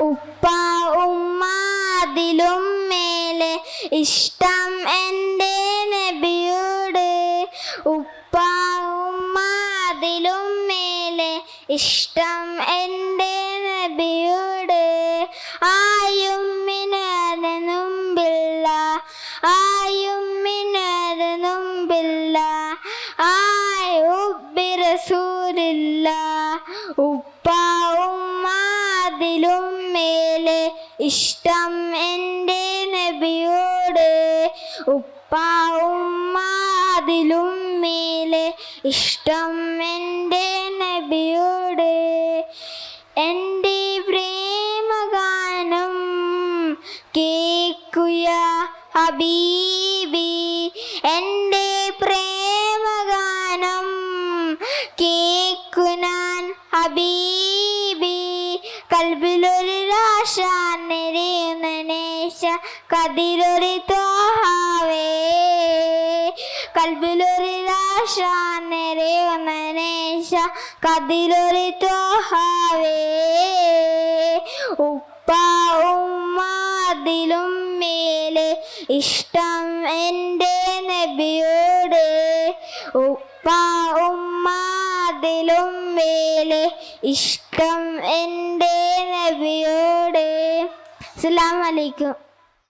ഉപ്പ ഉമ്മ അതിലും മേലെ ഇഷ്ടം എൻ്റെ നബിയോട്. ഉപ്പ ഉമ്മ അതിലും മേലെ ഇഷ്ടം എൻ്റെ നബിയോട്. ആയും മിനരനുമ്പില്ല ആയും മിനരനുമ്പില്ല ആയുബി റസൂലില്ല. ഉപ്പ ഉമ്മ അതിലും മേലെ ഇഷ്ടം എൻ്റെ നബിയോട്. ഉപ്പ ഉമ്മ അതിലും മേലെ ഇഷ്ടം എൻ്റെ നബിയോട്. എൻ്റെ പ്രേമഗാനം കേൾക്കുക ഹബീബി. എൻ്റെ പ്രേമഗാനം കേൾക്കുനാൻ ഹബീബി. കൽബിലൊരു രാശ നിറയുന്ന നേശ കതിരൊരു തോഹാവേ. കൽബിലൊരു രാശ നിറയുന്ന നേശ കതിരൊരു തോഹാവേ. ഉപ്പ ഉമ്മ അതിലും മേലെ ഇഷ്ടം എൻ്റെ നബിയോട്. ഉപ്പ ഉമ്മ അതിലും മേലെ ഇഷ്ടം എൻ്റെ നബിയോട്. അസ്സലാമു അലൈക്കും.